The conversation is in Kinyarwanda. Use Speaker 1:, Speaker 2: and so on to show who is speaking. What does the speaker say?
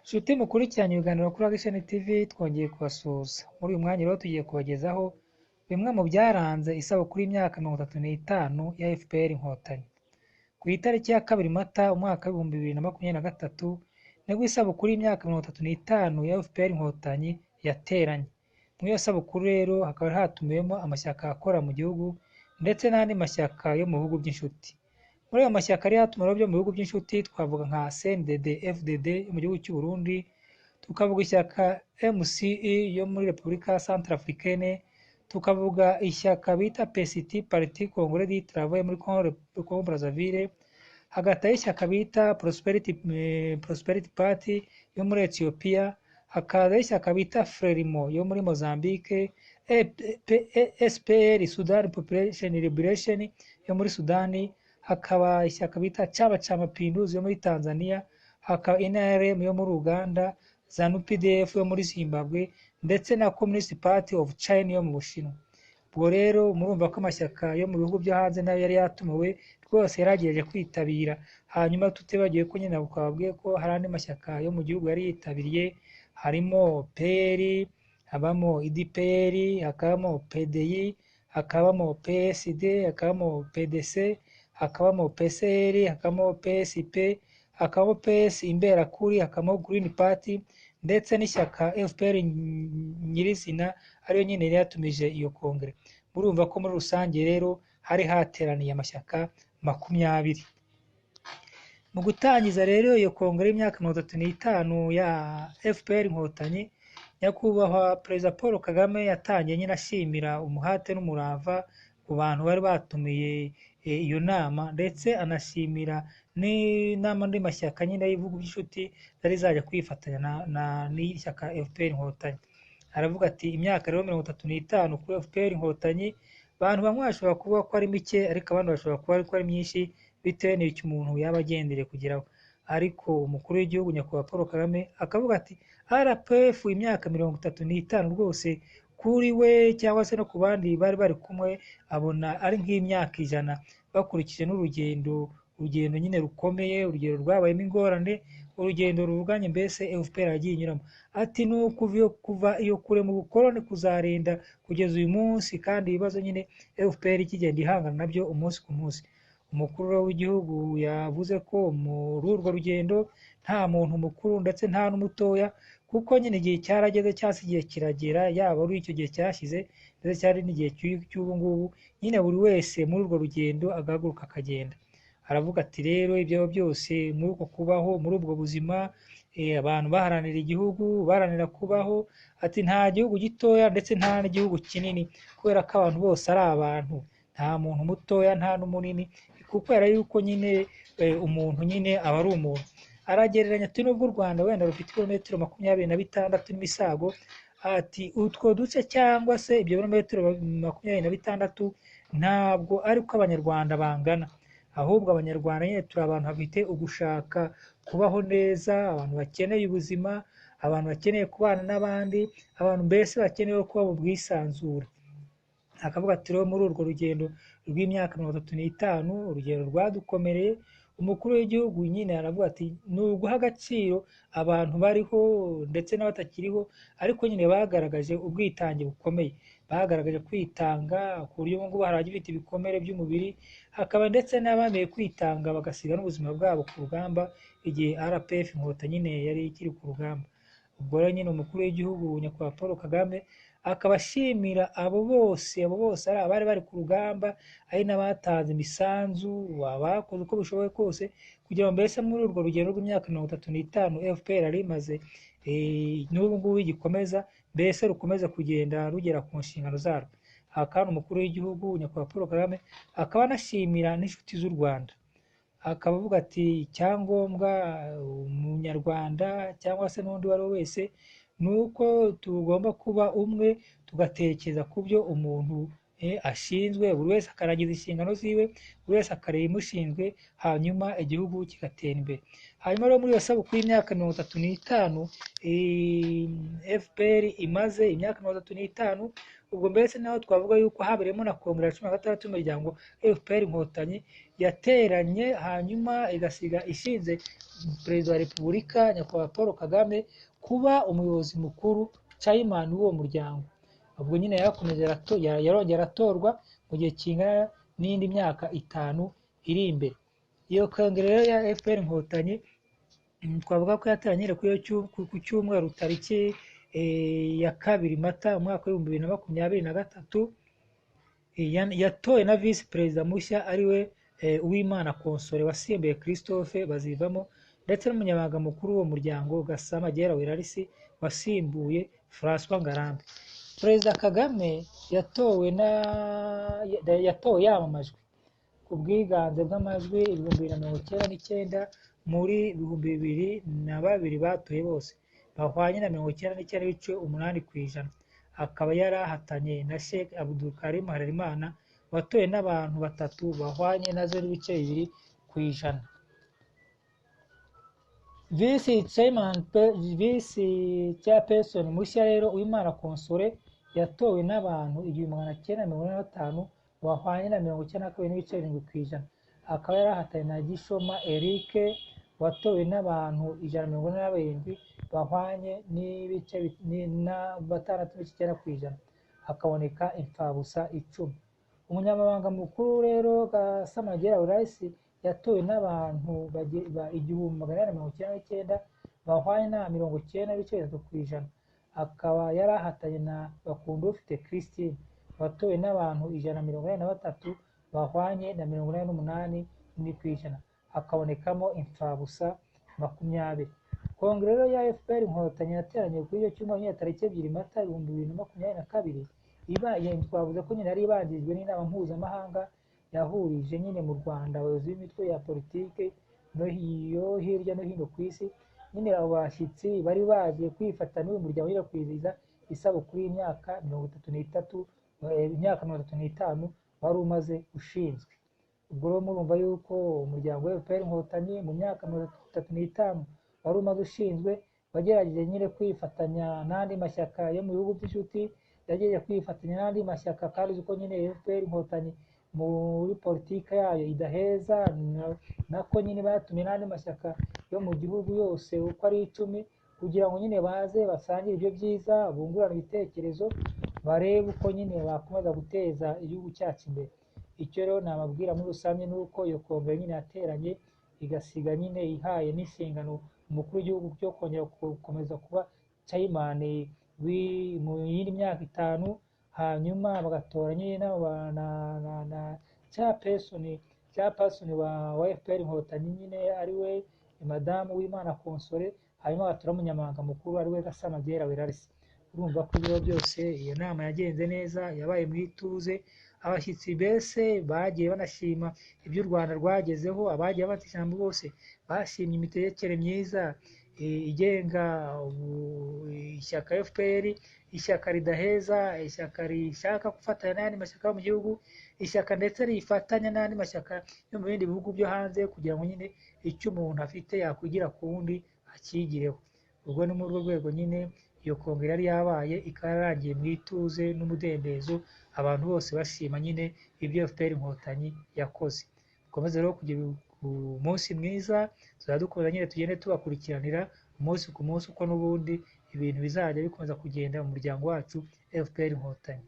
Speaker 1: Nshuti mukurikiranye ibiganiro kuri Action TV twongeye kubasuhuza. Muri uyu mwanya rero tugiye kubagezaho bimwe mu byaranze isabukuru y'imyaka 35 ya FPR Inkotanyi. Ku itariki ya 2 Mata umwaka wa 2023 nibwo isabukuru y'imyaka 35 ya FPR Inkotanyi yateranye. Muri iyo sabukuru rero hakaba hatumiwemo amashyaka akora mu gihugu ndetse n'andi mashyaka yo mu bihugu by'inshuti. Muri ayo mashyaka yari yatumiwe byo mu bihugu by'inshuti twavuga nka CNDD, FDD yo mu gihugu cy'u Burundi, tukavuga ishyaka MCE yo muri Repubulika Centrafricaine, tukavuga ishyaka bita PCT Parti Congolais du Travail muri Congo Brazzaville, hagataho ishyaka bita Prosperity Party yo muri Ethiopia, hakazaho ishyaka bita Frelimo yo muri Mozambique, SPR Sudan Population Liberation yo muri Sudani, hakaba ishyaka bita Chama cha Mapinduzi yo muri Tanzania, hakaba NRM yo muri Uganda, ZANU-PF yo muri Zimbabwe ndetse na Communist Party of China yo mu Bushinwa. Ubwo rero murumva ko amashyaka yo mu bihugu byo hanze nayo yari yatumiwe rwose yaragejeje kwitabira. Hanyuma tutibagiwe ko nyine twababwiye ko hari andi mashyaka yo mu gihugu yari yitabiriye, harimo PL, habamo IDPR, hakabamo PDI, hakabamo PSD, hakabamo PDC, hakabamo PCR, hakabamo PSP, hakabamo PS Imberakuri, hakabamo Green Party ndetse n'ishyaka FPR nyirizina ariyo nyine yari yatumije iyo kongere. Murumva ko muri rusange rero hari hateraniye amashyaka 20. Mu gutangiza rero iyo kongere y'imyaka 35 ya FPR Inkotanyi, nyakubahwa Perezida Paul Kagame yatangiye nyine ashimira umuhate n'umurava ku bantu bari batumiye iyo nama, ndetse anashimira n'inama andi mashyaka nyine y'ibihugu by'inshuti zari zajya kwifatanya n'ishyaka FPR Inkotanyi. Aravuga ati imyaka rero 35 kuri FPR Inkotanyi, abantu bamwe bashobora kuvuga ko ari mike ariko abandi bashobora kuba ari myinshi bitewe n'icyo umuntu yaba agendere kugeraho. Ariko umukuru w'igihugu nyakubahwa Paul Kagame akavuga ati RPF imyaka 35 rwose kuri we cyangwa se no ku bandi bari kumwe abona ari nk'imyaka 100 bakurikije n'urugendo nyine rukomeye, urugendo rwabayemo ingorane, urugendo ruvuganye mbese FPR yagiye inyuramo. Ati kuva iyo kure mu bukoloni kuzarenda kugeza uyu munsi, kandi ibibazo nyine FPR ikigenda ihangana nabyo umunsi ku munsi. Umukuru w'igihugu yavuze ko muri urwo rugendo nta muntu mukuru ndetse nta n'umutoya, kuko nyine igihe cyarageze cyase igihe kiragera, yaba ari icyo gihe cyashize ndetse cyari n'igihe cy'ubu ngubu, nyine buri wese muri urwo rugendo agahaguruka akagenda. Aravuga ati rero ibyo byose muri uko kubaho muri ubwo buzima, abantu baharanira igihugu, baharanira kubaho, ati nta gihugu gitoya ndetse nta n'igihugu kinini, kubera ko abantu bose ari abantu, nta muntu mutoya nta n'umunini, kubera yuko nyine umuntu nyine aba ari umuntu. Aragereranya ati nubwo u Rwanda wenda rufite ibirometero 26 n'imisago, ati utwo duce cyangwa se ibyo birometero 26 ntabwo ari ko abanyarwanda bangana, ahubwo abanyarwanda nyine turi abantu bafite ugushaka kubaho neza, abantu bakeneye ubuzima, abantu bakeneye kubana n'abandi, abantu mbese bakeneye kuba mu bwisanzure. Akavuga ati rero muri urwo rugendo rw'imyaka 35 urugendo rwadukomereye, umukuru w'igihugu nyine aravuga ati ni uguha agaciro abantu bariho ndetse n'abatakiriho, ariko nyine bagaragaje ubwitange bukomeye, bagaragaje kwitanga ku buryo ubu ngubu hari abagifite ibikomere by'umubiri, hakaba ndetse n'abameye kwitanga bagasiga n'ubuzima bwabo ku rugamba igihe RPF Inkotanyi nyine yari ikiri ku rugamba. Ubwo rero nyine umukuru w'igihugu nyakubahwa Paul Kagame akaba ashimira abo bose ari abari bari ku rugamba, ari n'abatanze imisanzu, abakoze uko bishoboye kose kugira ngo mbese muri urwo rugendo rw'imyaka 35 FPR ari imaze n'ubu ngubu igikomeza, mbese rukomeza kugenda rugera ku nshingano zarwo. Kandi umukuru w'igihugu nyakubahwa Paul Kagame akaba anashimira n'inshuti z'u Rwanda, akaba avuga ati icyangombwa umunyarwanda cyangwa se n'undi uwo ari we wese ni uko tugomba kuba umwe, tugatekereza ku byo umuntu ashinzwe, buri wese akarangiza inshingano ziwe, buri wese akareba imushinzwe, hanyuma igihugu kigatera imbere. Hanyuma rero muri iyo sabukuru y'imyaka 35 FPR imaze imyaka 35, ubwo mbese naho twavuga yuko habereyemo na kongere ya 16 y'umuryango FPR Inkotanyi, yateranye hanyuma igasiga ishinze perezida wa repubulika nyakubahwa Paul Kagame kuba umuyobozi mukuru chairman w'uwo muryango. Ubwo nyine yarakomeje yarongera aratorwa mu gihe kingana n'indi myaka 5 iri imbere. Iyo kongere rero ya FPR Inkotanyi twavuga ko yateranye ku cyumweru tariki ya 2 Mata umwaka wa 2023, yatowe na visi perezida mushya ariwe Uwimana Console wasimbuye Christophe Bazivamo, ndetse n'umunyamabanga mukuru w'uwo muryango Gasamagera Wirarisi wasimbuye François Ngarambe. Perezida Kagame yatowe yamamajwe ku bwiganze bw'amajwi 2099 muri 2002 batoye bose bahwanye na 99.8%. Akaba yari ahatanye na Sheikh Abdul Karim Harerimana watowe n'abantu 3 bahwanye na 0.2%. Visi chairperson mushya rero Uwimana Console yatowe n'abantu 1985 bahwanye na 92.7%. Akaba yari ahatanye na Gishoma Eric watowe n'abantu 147 bahwanye na 6.9%. Hakaboneka imfabusa 10. Umunyamabanga mukuru rero Gasamagera Wirarisi yatowe n'abantu 199 bahwanye na 90.3%. Akaba yari ahatanye na Bakundufite Christine watowe n'abantu 143 bahwanye na 88%. Hakabonekamo imfabusa 20. Kongere rero ya FPR Inkotanyi yateranye kuri iyo cyumweru nyine tariki 2 Mata 2022 twavuze ko nyine yari ibanjirijwe n'inama mpuzamahanga yahurije nyine mu Rwanda abayobozi b'imitwe ya politike no hirya no hino ku isi. Nyine abo bashyitsi bari baje kwifatanya n'uyu muryango yo kwizihiza isabukuru y'imyaka 35 wari umaze ushinzwe. Ubwo rero murumva yuko umuryango wa FPR Inkotanyi mu myaka 35 wari umaze ushinzwe wagerageje nyine kwifatanya n'andi mashyaka yo mu bihugu by'inshuti, yagiye kwifatanya n'andi mashyaka kandi uko nyine FPR Inkotanyi muri politike yayo idaheza, nako nyine batumye n'andi mashyaka yo mu gihugu yose uko ari 10 kugira ngo nyine baze basangire ibyo byiza, bungurana ibitekerezo, barebe uko nyine bakomeza guteza igihugu cyacu imbere. Icyo rero nababwira muri rusange nuko iyo kongere nyine yateranye igasiga nyine ihaye n'inshingano umukuru w'igihugu cyo kongera gukomeza kuba chairman mu yindi myaka 5, hanyuma bagatora nyine na chairperson wa FPR Inkotanyi nyine ariwe Madamu Uwimana Console, hanyuma bagatora umunyamabanga mukuru ariwe Gasamagera Wirarisi. Urumva ko ibyo byose iyo nama yagenze neza, yabaye mu ituze. Abashyitsi bese bagiye banashima ibyo u Rwanda rwagezeho, abagiye bafata ijambo bose bashimye imitegekere myiza igenga ishyaka FPR, ishyaka ridaheza, ishyaka rishaka gufatanya n'andi mashyaka yo mu gihugu, ishyaka ndetse rifatanya n'andi mashyaka yo mu bindi bihugu byo hanze kugira ngo nyine icyo umuntu afite yakwigira ku wundi akigireho. Ubwo ni muri urwo rwego nyine iyo kongere yari yabaye ikaba yarangiye mu ituze n'umudendezo, abantu bose bashima nyine ibyo FPR Inkotanyi yakoze. Dukomeze rero kugira umunsi mwiza, tuzadukora nyine tugende tubakurikiranira umunsi ku munsi uko n'ubundi ibintu bizajya bikomeza kugenda mu muryango wacu FPR Inkotanyi.